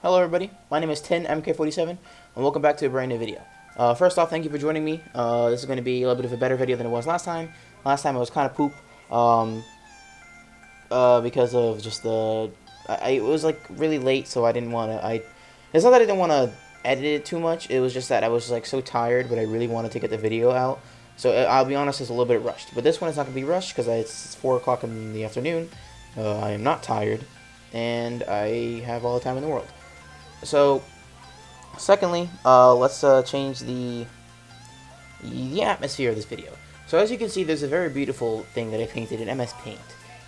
Hello everybody, my name is 10MK47 and welcome back to a brand new video. First off, thank you for joining me. This is going to be a little bit of a better video than it was last time. Last time it was kind of poop because of just it was like really late, so I didn't want to, it's not that I didn't want to edit it too much, it was just that I was like so tired, but I really wanted to get the video out. So I'll be honest, it's a little bit rushed. But this one is not going to be rushed because it's 4 o'clock in the afternoon. I am not tired, and I have all the time in the world. So, secondly, let's change the atmosphere of this video. So as you can see, there's a very beautiful thing that I painted in MS Paint.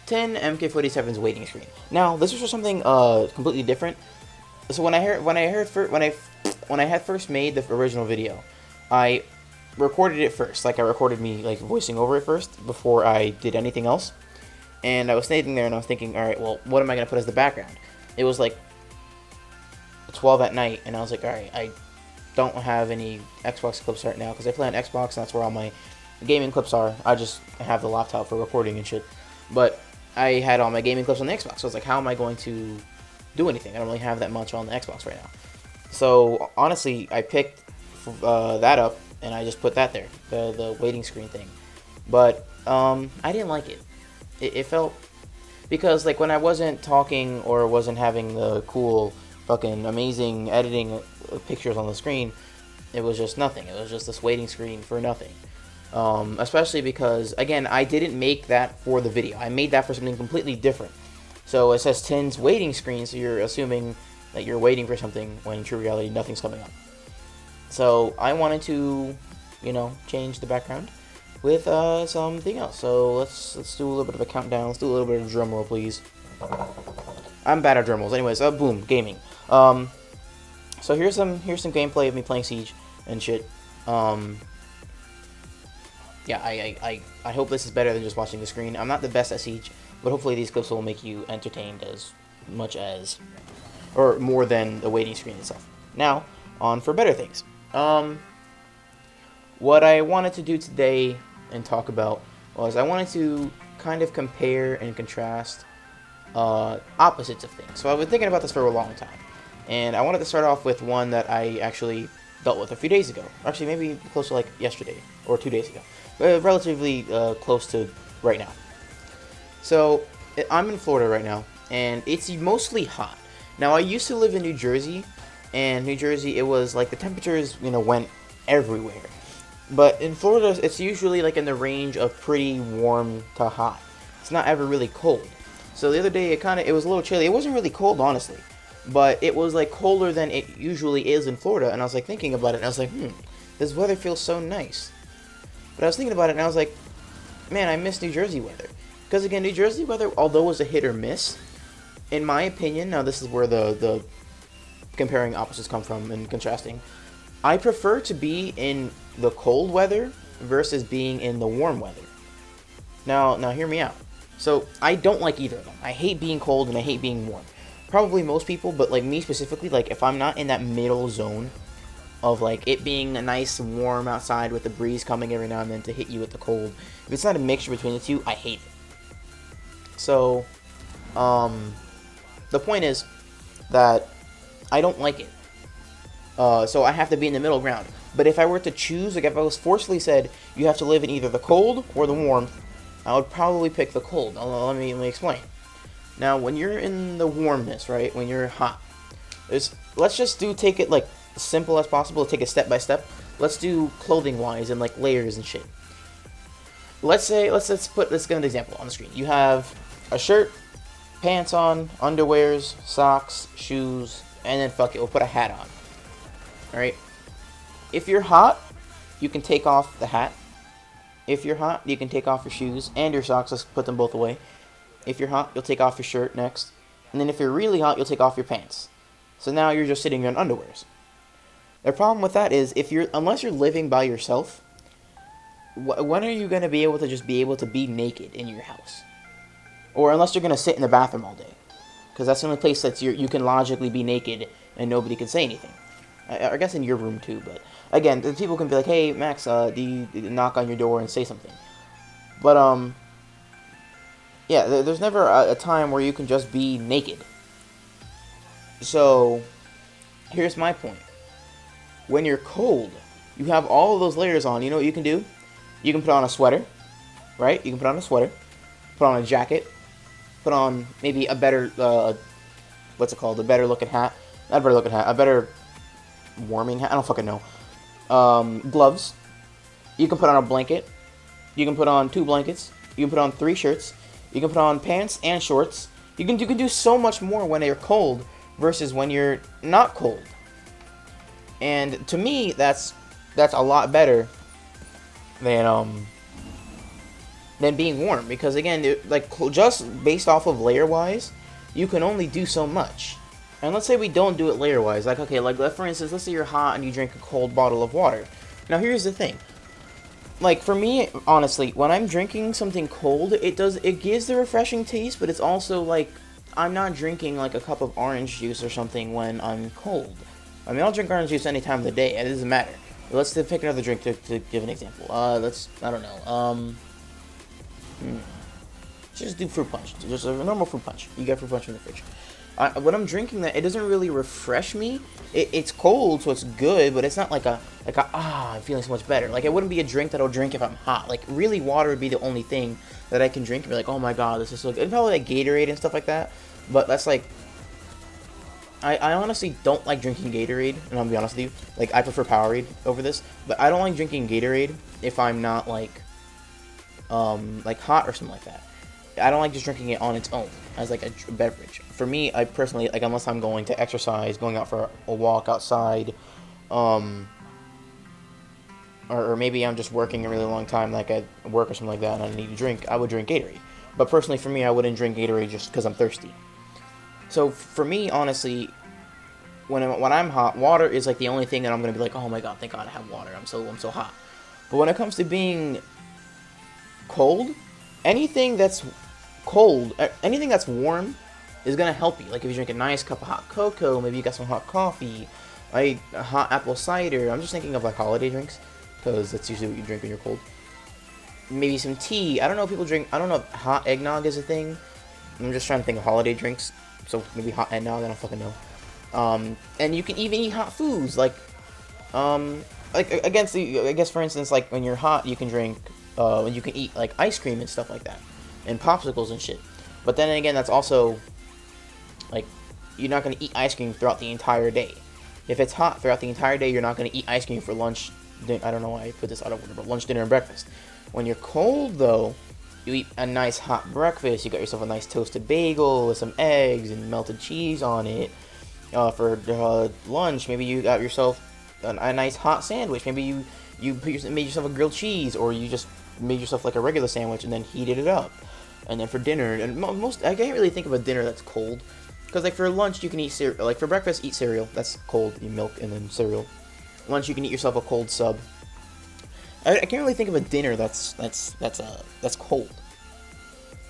10MK47's waiting screen. Now, this was for something completely different. So when I had first made the original video, I recorded it first. Like I recorded me like voicing over it first before I did anything else. And I was sitting there and I was thinking, all right, well, what am I gonna put as the background? It was like 12 at night, and I was like, alright, I don't have any Xbox clips right now, because I play on Xbox, and that's where all my gaming clips are. I just have the laptop for recording and shit. But I had all my gaming clips on the Xbox, so I was like, how am I going to do anything? I don't really have that much on the Xbox right now. So, honestly, I picked that up, and I just put that there, the waiting screen thing. But, I didn't like it. It felt, because, like, when I wasn't talking, or wasn't having the cool fucking amazing editing pictures on the screen, it was just nothing. It was just this waiting screen for nothing. Especially because, again, I didn't make that for the video. I made that for something completely different. So it says 10's waiting screen, so you're assuming that you're waiting for something when in true reality nothing's coming up. So I wanted to, change the background with something else. So let's do a little bit of a countdown. Let's do a little bit of drum roll, please. I'm bad at drum rolls. Anyways, boom, gaming. So here's some gameplay of me playing Siege and shit. Yeah, I hope this is better than just watching the screen. I'm not the best at Siege, but hopefully these clips will make you entertained as much as, or more than the waiting screen itself. Now, on for better things. What I wanted to do today and talk about was I wanted to kind of compare and contrast opposites of things. So I've been thinking about this for a long time, and I wanted to start off with one that I actually dealt with a few days ago. Actually, maybe close to like yesterday or 2 days ago. Relatively close to right now. So I'm in Florida right now, and it's mostly hot. Now I used to live in New Jersey, and New Jersey, it was like the temperatures went everywhere. But in Florida, it's usually like in the range of pretty warm to hot. It's not ever really cold. So the other day, it was a little chilly. It wasn't really cold, honestly, but it was like colder than it usually is in Florida. And I was like thinking about it, and I was like, this weather feels so nice. But I was thinking about it, and I was like, man, I miss New Jersey weather. Because again, New Jersey weather, although it was a hit or miss, in my opinion, now this is where the comparing opposites come from and contrasting, I prefer to be in the cold weather versus being in the warm weather. Now hear me out. So, I don't like either of them. I hate being cold and I hate being warm. Probably most people, but like me specifically, like if I'm not in that middle zone of like it being nice and warm outside with the breeze coming every now and then to hit you with the cold, if it's not a mixture between the two, I hate it. So, the point is that I don't like it. So I have to be in the middle ground. But if I were to choose, like if I was forcefully said, you have to live in either the cold or the warmth, I would probably pick the cold. Let me explain. Now, when you're in the warmness, right, when you're hot, let's just take it like as simple as possible, take it step by step. Let's do clothing-wise and like layers and shit. Let's get an example on the screen. You have a shirt, pants on, underwears, socks, shoes, and then fuck it, we'll put a hat on. Alright? If you're hot, you can take off the hat. If you're hot, you can take off your shoes and your socks. Let's put them both away. If you're hot, you'll take off your shirt next. And then if you're really hot, you'll take off your pants. So now you're just sitting there in underwears. The problem with that is, unless you're living by yourself, when are you going to be able to be naked in your house? Or unless you're going to sit in the bathroom all day. Because that's the only place that you can logically be naked and nobody can say anything. I guess in your room too, but again, the people can be like, hey, Max, do you knock on your door and say something? But, yeah, there's never a time where you can just be naked. So, here's my point. When you're cold, you have all of those layers on. You know what you can do? You can put on a sweater, right? You can put on a sweater, put on a jacket, put on maybe a better, what's it called? A better looking hat. Not a better looking hat, a better warming hat. I don't fucking know. Gloves. You can put on a blanket. You can put on 2 blankets. You can put on 3 shirts. You can put on pants and shorts. You can do so much more when you're cold versus when you're not cold. And to me, that's a lot better than being warm, because again, just based off of layer wise, you can only do so much. And let's say we don't do it layer wise. Like, okay, like for instance, let's say you're hot and you drink a cold bottle of water. Now here's the thing. Like, for me, honestly, when I'm drinking something cold, it gives the refreshing taste, but it's also like I'm not drinking like a cup of orange juice or something when I'm cold. I mean, I'll drink orange juice any time of the day. It doesn't matter. Let's pick another drink to give an example. I don't know. Just do fruit punch. Just a normal fruit punch. You get fruit punch in the fridge. When I'm drinking that, it doesn't really refresh me. It's cold, so it's good, but it's not like I'm feeling so much better. Like, it wouldn't be a drink that I'll drink if I'm hot. Like, really, water would be the only thing that I can drink and be like, oh my god, this is so good. It's probably like Gatorade and stuff like that, but that's like, I honestly don't like drinking Gatorade, and I'm gonna be honest with you. Like, I prefer Powerade over this, but I don't like drinking Gatorade if I'm not like hot or something like that. I don't like just drinking it on its own as like a beverage. For me, I personally, like, unless I'm going to exercise, going out for a walk outside, or maybe I'm just working a really long time, like at work or something like that, and I need to drink, I would drink Gatorade. But personally, for me, I wouldn't drink Gatorade just because I'm thirsty. So for me, honestly, when I'm hot, water is like the only thing that I'm gonna be like, oh my god, thank God I have water. I'm so hot. But when it comes to being cold, anything that's cold, anything that's warm is gonna help you. Like, if you drink a nice cup of hot cocoa, maybe you got some hot coffee, a hot apple cider. I'm just thinking of like holiday drinks, because that's usually what you drink when you're cold. Maybe some tea. I don't know if people drink. I don't know if hot eggnog is a thing. I'm just trying to think of holiday drinks. So maybe hot eggnog. I don't fucking know. And you can even eat hot foods like I guess for instance, like when you're hot, you can drink. You can eat like ice cream and stuff like that, and popsicles and shit. But then again, that's also like, you're not gonna eat ice cream throughout the entire day. If it's hot throughout the entire day, you're not gonna eat ice cream for lunch. I don't know why I put this out of order, but lunch, dinner, and breakfast. When you're cold, though, you eat a nice hot breakfast. You got yourself a nice toasted bagel with some eggs and melted cheese on it. For lunch, maybe you got yourself a nice hot sandwich. Maybe you made yourself a grilled cheese, or you just made yourself like a regular sandwich and then heated it up. And then for dinner, and I can't really think of a dinner that's cold, because like for lunch you can eat cereal. Like for breakfast, eat cereal. That's cold. You milk and then cereal. Lunch, you can eat yourself a cold sub. I can't really think of a dinner that's cold.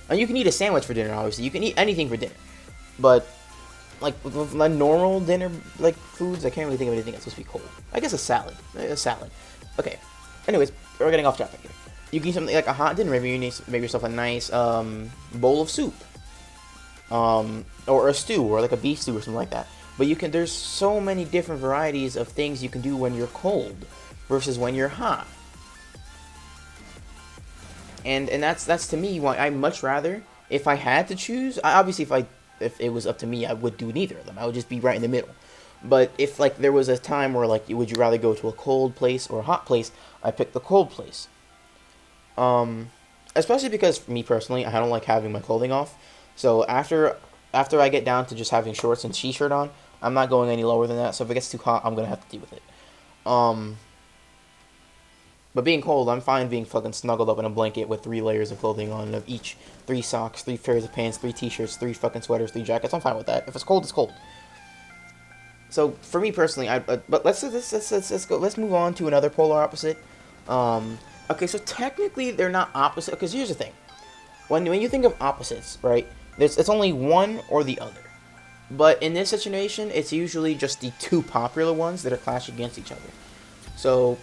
And you can eat a sandwich for dinner, obviously. You can eat anything for dinner, but like with my normal dinner like foods, I can't really think of anything that's supposed to be cold. I guess a salad. Okay. Anyways, we're getting off topic here. You can eat something like a hot dinner. Maybe you need to make yourself a nice bowl of soup, or a stew, or like a beef stew or something like that. But there's so many different varieties of things you can do when you're cold versus when you're hot. And that's to me why I much rather, if I had to choose, obviously if it was up to me, I would do neither of them. I would just be right in the middle. But if like there was a time where like, would you rather go to a cold place or a hot place, I pick the cold place. Especially because for me personally, I don't like having my clothing off. So after I get down to just having shorts and t-shirt on, I'm not going any lower than that. So if it gets too hot, I'm gonna have to deal with it. But being cold, I'm fine being fucking snuggled up in a blanket with 3 layers of clothing on, of each 3 socks, 3 pairs of pants, 3 t-shirts, 3 fucking sweaters, 3 jackets. I'm fine with that. If it's cold, it's cold. So for me personally, but let's go. Let's move on to another polar opposite. Okay, so technically they're not opposite, because here's the thing. When you think of opposites, right? It's only one or the other. But in this situation, it's usually just the 2 popular ones that are clashing against each other. So,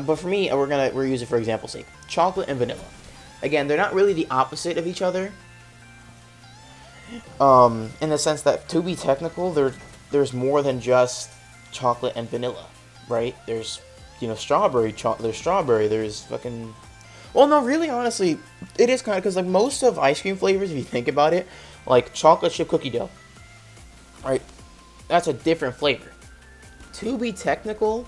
but for me, we're using for example's sake, chocolate and vanilla. Again, they're not really the opposite of each other. In the sense that, to be technical, they're there's more than just chocolate and vanilla, right? There's, strawberry, there's strawberry, there's fucking... Well, no, really, honestly, it is kind of, because, like, most of ice cream flavors, if you think about it, like, chocolate chip cookie dough, right? That's a different flavor. To be technical,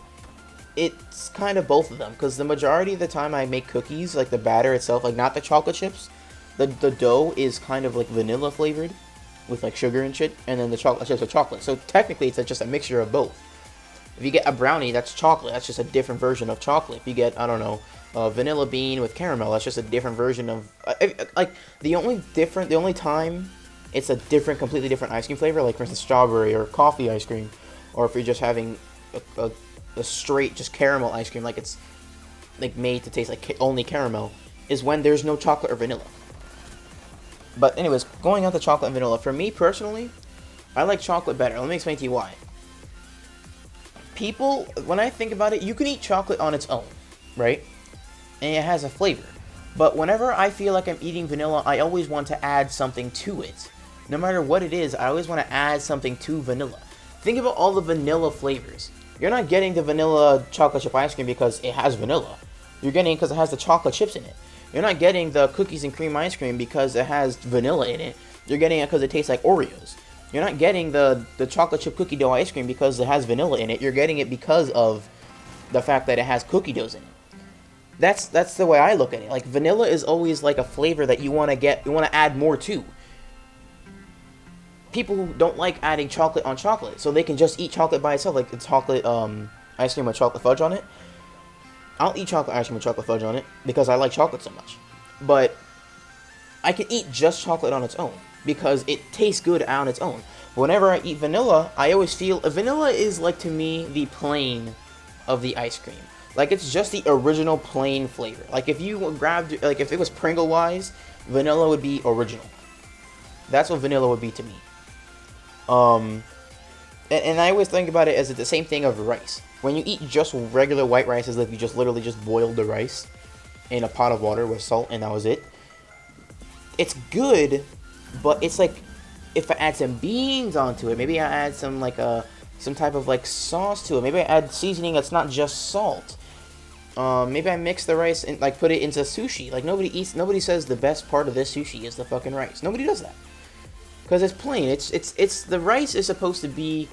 it's kind of both of them, because the majority of the time I make cookies, like, the batter itself, like, not the chocolate chips, the dough is kind of, like, vanilla flavored, with, like, sugar and shit, and then the chocolate chips are chocolate. So, technically, it's just a mixture of both. If you get a brownie, that's chocolate. That's just a different version of chocolate. If you get, I don't know, vanilla bean with caramel, that's just a different version of... like, the only time it's a completely different ice cream flavor, like, for instance, strawberry or coffee ice cream, or if you're just having a straight, just caramel ice cream, like it's, like, made to taste like only caramel, is when there's no chocolate or vanilla. But anyways, going on to chocolate and vanilla, for me personally, I like chocolate better. Let me explain to you why. People, when I think about it, you can eat chocolate on its own, right? And it has a flavor. But whenever I feel like I'm eating vanilla, I always want to add something to it. No matter what it is, I always want to add something to vanilla. Think about all the vanilla flavors. You're not getting the vanilla chocolate chip ice cream because it has vanilla. You're getting it because it has the chocolate chips in it. You're not getting the cookies and cream ice cream because it has vanilla in it. You're getting it because it tastes like Oreos. You're not getting the chocolate chip cookie dough ice cream because it has vanilla in it. You're getting it because of the fact that it has cookie doughs in it. That's the way I look at it. Like, vanilla is always like a flavor that you want to add more to. People who don't like adding chocolate on chocolate, so they can just eat chocolate by itself, like the chocolate ice cream with chocolate fudge on it. I'll eat chocolate ice cream with chocolate fudge on it because I like chocolate so much. But I can eat just chocolate on its own because it tastes good on its own. Whenever I eat vanilla, I always feel vanilla is, like, to me, the plain of the ice cream. Like, it's just the original plain flavor. Like, if you grabbed, like, if it was Pringle-wise, vanilla would be original. That's what vanilla would be to me. And I always think about it as the same thing of rice. When you eat just regular white rice, as if you just literally just boiled the rice in a pot of water with salt and that was it. It's good, but it's like, if I add some beans onto it, maybe I add some, like, some type of, like, sauce to it. Maybe I add seasoning that's not just salt. Maybe I mix the rice and, like, put it into sushi. Like, nobody says the best part of this sushi is the fucking rice. Nobody does that. Because it's plain. It's the rice is supposed to be,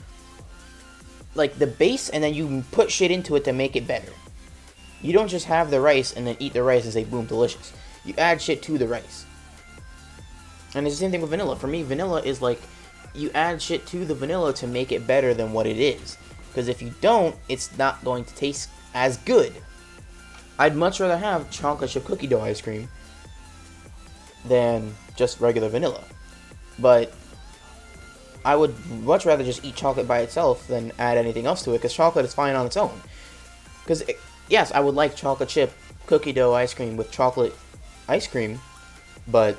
like, the base, and then you put shit into it to make it better. You don't just have the rice and then eat the rice and say, boom, delicious. You add shit to the rice. And it's the same thing with vanilla. For me, vanilla is like, you add shit to the vanilla to make it better than what it is. Because if you don't, it's not going to taste as good. I'd much rather have chocolate chip cookie dough ice cream than just regular vanilla. But I would much rather just eat chocolate by itself than add anything else to it, because chocolate is fine on its own. Because, yes, I would like chocolate chip cookie dough ice cream with chocolate ice cream, but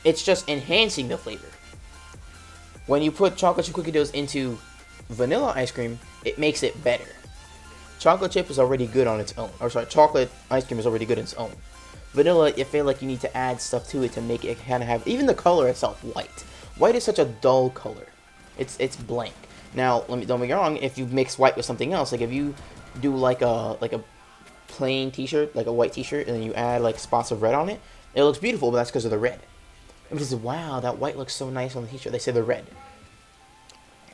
it's just enhancing the flavor. When you put chocolate chip cookie doughs into vanilla ice cream, it makes it better. Chocolate chip is already good on its own. Or sorry, chocolate ice cream is already good on its own. Vanilla, you feel like you need to add stuff to it to make it kind of have... Even the color itself, white. White is such a dull color. It's blank. Now, don't get me wrong, if you mix white with something else, like if you do like a plain t-shirt, like a white t-shirt, and then you add like spots of red on it, it looks beautiful, but that's because of the red. Everybody says, wow, that white looks so nice on the t-shirt. They say the red.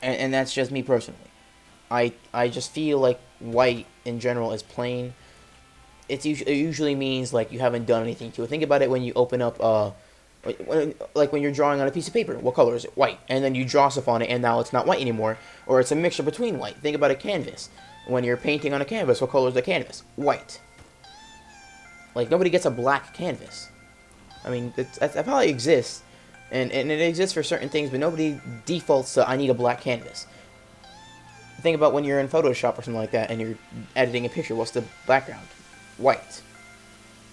And that's just me personally. I just feel like white in general is plain. It usually means like you haven't done anything to it. Think about it when you open up like when you're drawing on a piece of paper. What color is it? White. And then you draw stuff on it and now it's not white anymore. Or it's a mixture between white. Think about a canvas. When you're painting on a canvas, what color is the canvas? White. Like, nobody gets a black canvas. I mean, that probably exists. And it exists for certain things, but nobody defaults to, I need a black canvas. Think about when you're in Photoshop or something like that and you're editing a picture. What's the background? White.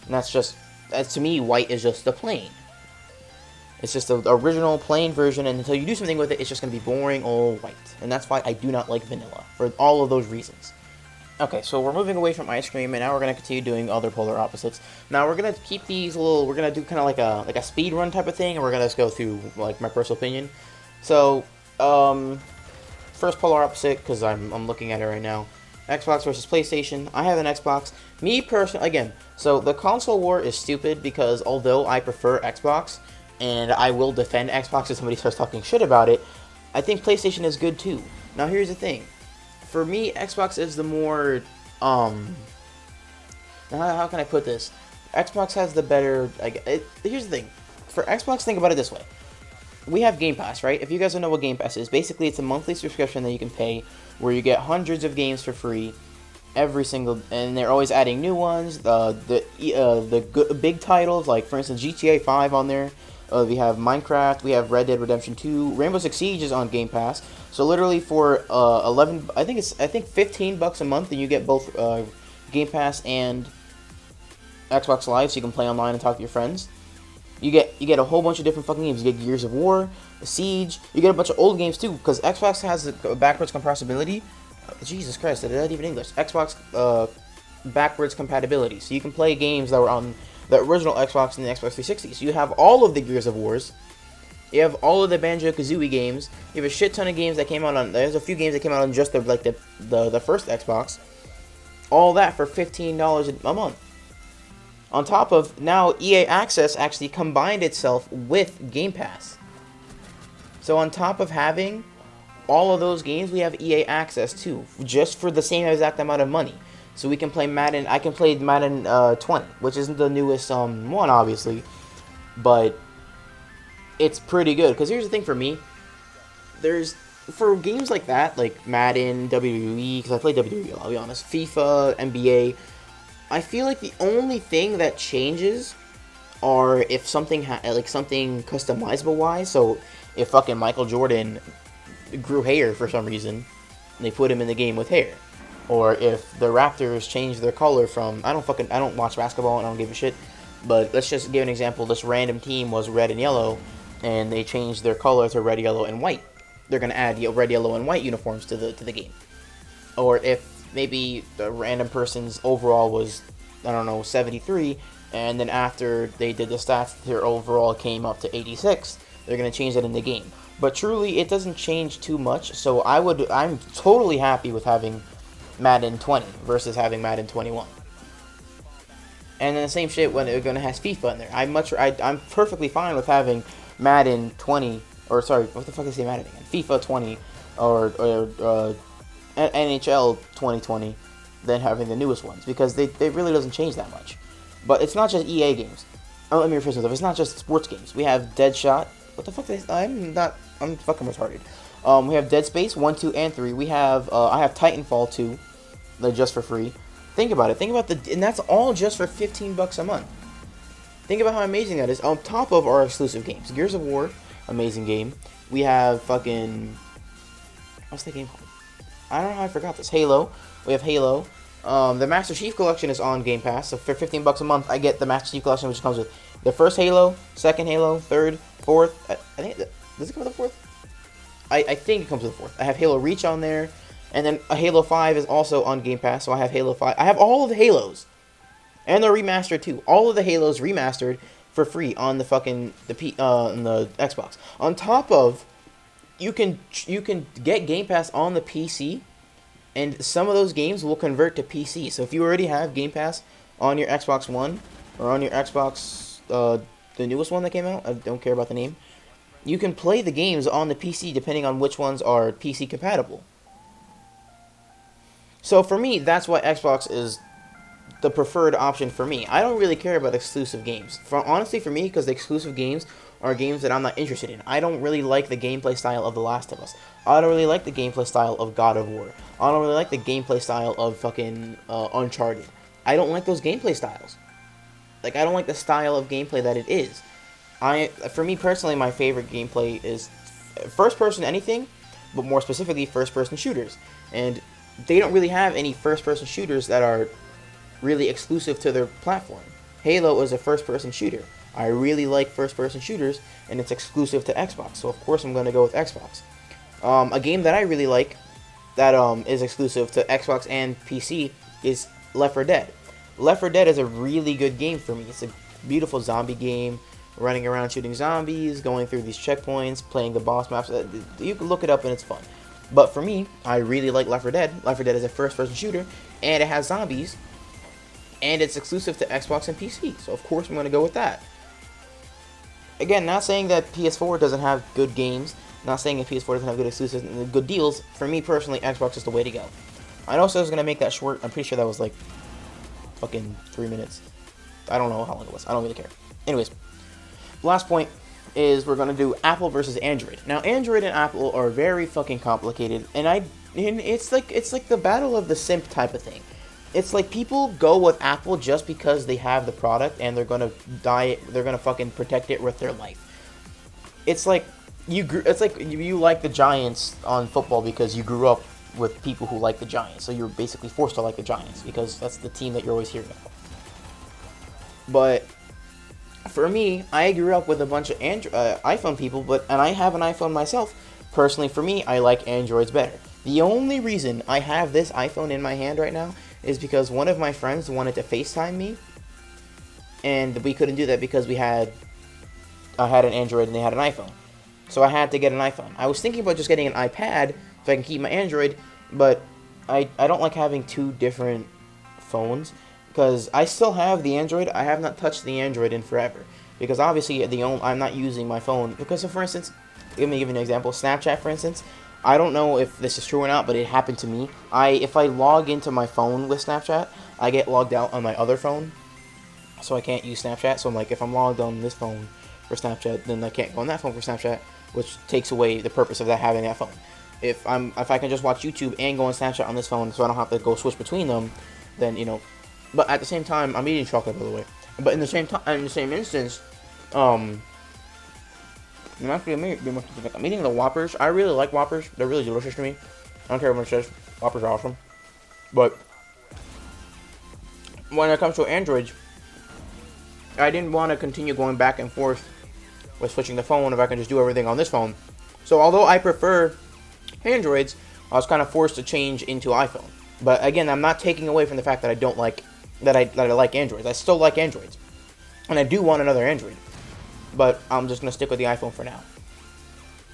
And that's to me, white is just the plain. It's just the original plain version, and until you do something with it, it's just going to be boring old white. And that's why I do not like vanilla, for all of those reasons. Okay, so we're moving away from ice cream, and now we're going to continue doing other polar opposites. Now, we're going to keep these we're going to do kind of like a speed run type of thing, and we're going to just go through, like, my personal opinion. So, first polar opposite, because I'm looking at it right now. Xbox versus PlayStation. I have an Xbox. Me personally, again, so the console war is stupid because although I prefer Xbox, and I will defend Xbox if somebody starts talking shit about it, I think PlayStation is good too. Now here's the thing. For me, Xbox is the more, how can I put this? Xbox has the better, here's the thing. For Xbox, think about it this way. We have Game Pass, right? If you guys don't know what Game Pass is, basically it's a monthly subscription that you can pay where you get hundreds of games for free every single, and they're always adding new ones. The big titles, like for instance GTA 5 on there. We have Minecraft, we have Red Dead Redemption 2, Rainbow Six Siege is on Game Pass. So literally for 11, I think $15 a month, and you get both Game Pass and Xbox Live, so you can play online and talk to your friends. You get a whole bunch of different fucking games. You get Gears of War, Siege. You get a bunch of old games too, because Xbox has the backwards compatibility. Jesus Christ, did that even English? Xbox backwards compatibility, so you can play games that were on the original Xbox and the Xbox 360. So you have all of the Gears of Wars. You have all of the Banjo-Kazooie games. You have a shit ton of games that came out on. There's a few games that came out on just the first Xbox. All that for $15 a month. On top of, now EA Access actually combined itself with Game Pass. So on top of having all of those games, we have EA Access too, just for the same exact amount of money. So we can play Madden. I can play Madden 20, which isn't the newest one, obviously, but it's pretty good. Because here's the thing for me, for games like that, like Madden, WWE, because I play WWE a lot, I'll be honest, FIFA, NBA. I feel like the only thing that changes are if something something customizable wise. So if fucking Michael Jordan grew hair for some reason, and they put him in the game with hair, or if the Raptors changed their color from I don't watch basketball and I don't give a shit, but let's just give an example. This random team was red and yellow, and they changed their color to red, yellow, and white. They're gonna add red, yellow, and white uniforms to the game. Or if maybe the random person's overall was, I don't know, 73, and then after they did the stats, their overall came up to 86. They're gonna change that in the game. But truly, it doesn't change too much. So I'm totally happy with having Madden 20 versus having Madden 21. And then the same shit when it gonna has FIFA in there. I'm perfectly fine with having Madden 20, or sorry, what the fuck is the Madden again? FIFA 20 or NHL 2020 than having the newest ones, because they really doesn't change that much. But it's not just EA games. Oh, let me rephrase myself. It's not just sports games. We have Deadshot. What the fuck? I'm fucking retarded. We have Dead Space 1, 2, and 3. We have I have Titanfall 2, just for free. Think about it. And that's all just for $15 a month. Think about how amazing that is. On top of our exclusive games, Gears of War, amazing game. We have fucking, what's that game called? I don't know how I forgot this. Halo. We have Halo. The Master Chief Collection is on Game Pass, so for $15 a month, I get the Master Chief Collection, which comes with the first Halo, second Halo, third, fourth. I think does it come with the fourth? I think it comes with the fourth. I have Halo Reach on there, and then a Halo 5 is also on Game Pass, so I have Halo 5. I have all of the Halos, and they're remastered too. All of the Halos remastered for free on the Xbox. On top of, you can get Game Pass on the PC. And some of those games will convert to PC. So if you already have Game Pass on your Xbox One or on your Xbox, the newest one that came out, I don't care about the name, you can play the games on the PC depending on which ones are PC compatible. So for me, that's why Xbox is the preferred option for me. I don't really care about exclusive games. Honestly, for me, because the exclusive games are games that I'm not interested in. I don't really like the gameplay style of The Last of Us. I don't really like the gameplay style of God of War. I don't really like the gameplay style of fucking Uncharted. I don't like those gameplay styles. Like, I don't like the style of gameplay that it is. For me personally, my favorite gameplay is first-person anything, but more specifically first-person shooters. And they don't really have any first-person shooters that are really exclusive to their platform. Halo is a first-person shooter. I really like first-person shooters, and it's exclusive to Xbox, so of course I'm going to go with Xbox. A game that I really like that is exclusive to Xbox and PC is Left 4 Dead. Left 4 Dead is a really good game for me. It's a beautiful zombie game, running around shooting zombies, going through these checkpoints, playing the boss maps. You can look it up and it's fun. But for me, I really like Left 4 Dead. Left 4 Dead is a first-person shooter, and it has zombies, and it's exclusive to Xbox and PC. So of course I'm going to go with that. Again, not saying that PS4 doesn't have good games, not saying that PS4 doesn't have good exclusives and good deals. For me personally, Xbox is the way to go. I know I was going to make that short. I'm pretty sure that was like fucking 3 minutes. I don't know how long it was. I don't really care. Anyways, last point is we're going to do Apple versus Android. Now, Android and Apple are very fucking complicated, and it's like the battle of the simp type of thing. It's like people go with Apple just because they have the product and they're gonna fucking protect it with their life. It's like you like the Giants on football because you grew up with people who like the Giants, so you're basically forced to like the Giants because that's the team that you're always hearing about. But for me, I grew up with a bunch of iPhone people, and I have an iPhone myself. Personally, for me, I like Androids better. The only reason I have this iPhone in my hand right now is because one of my friends wanted to FaceTime me, and we couldn't do that because I had an Android and they had an iPhone. So I had to get an iPhone. I was thinking about just getting an iPad so I can keep my Android, but I don't like having two different phones because I still have the Android. I have not touched the Android in forever because obviously I'm not using my phone because, for instance, let me give you an example. Snapchat, for instance. I don't know if this is true or not, but it happened to me. If I log into my phone with Snapchat, I get logged out on my other phone, so I can't use Snapchat. So I'm like, if I'm logged on this phone for Snapchat, then I can't go on that phone for Snapchat, which takes away the purpose of having that phone. If I can just watch YouTube and go on Snapchat on this phone, so I don't have to go switch between them, then But at the same time, I'm eating chocolate, by the way. But in the same instance, I'm eating the Whoppers. I really like Whoppers. They're really delicious to me. I don't care what it says. Whoppers are awesome. But when it comes to Androids, I didn't want to continue going back and forth with switching the phone if I can just do everything on this phone. So although I prefer Androids, I was kind of forced to change into iPhone. But again, I'm not taking away from the fact that I like Androids. I still like Androids, and I do want another Android. But I'm just gonna stick with the iPhone for now.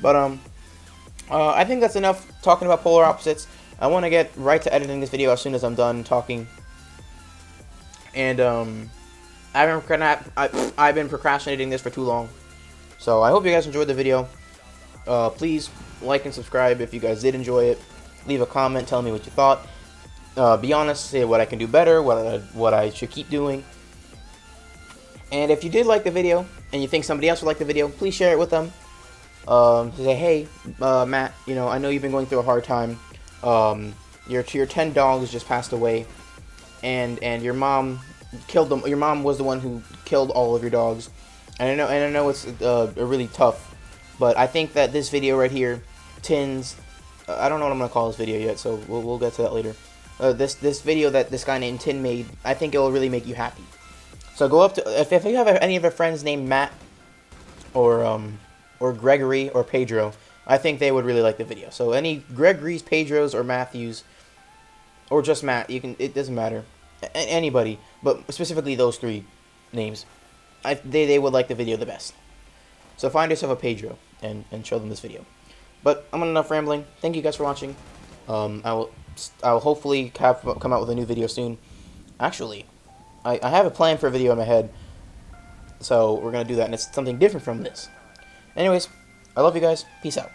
But I think that's enough talking about polar opposites. I want to get right to editing this video as soon as I'm done talking. And I've been procrastinating this for too long. So I hope you guys enjoyed the video. Please like and subscribe if you guys did enjoy it. Leave a comment telling me what you thought. Be honest, say what I can do better, what I should keep doing. And if you did like the video and you think somebody else would like the video, please share it with them. Say, hey, Matt, I know you've been going through a hard time. Your 10 dogs just passed away, and your mom killed them. Your mom was the one who killed all of your dogs. And I know it's really tough, but I think that this video right here, Tins, I don't know what I'm gonna call this video yet, so we'll get to that later. This video that this guy named Tin made, I think it will really make you happy. So go up to, if you have any of your friends named Matt or Gregory or Pedro, I think they would really like the video. So any Gregory's, Pedro's, or Matthews, or just Matt, it doesn't matter. Anybody, but specifically those three names, they would like the video the best. So find yourself a Pedro and show them this video. But I'm enough rambling. Thank you guys for watching. I will hopefully come out with a new video soon. Actually, I have a plan for a video in my head, so we're gonna do that, and it's something different from this. Anyways, I love you guys. Peace out.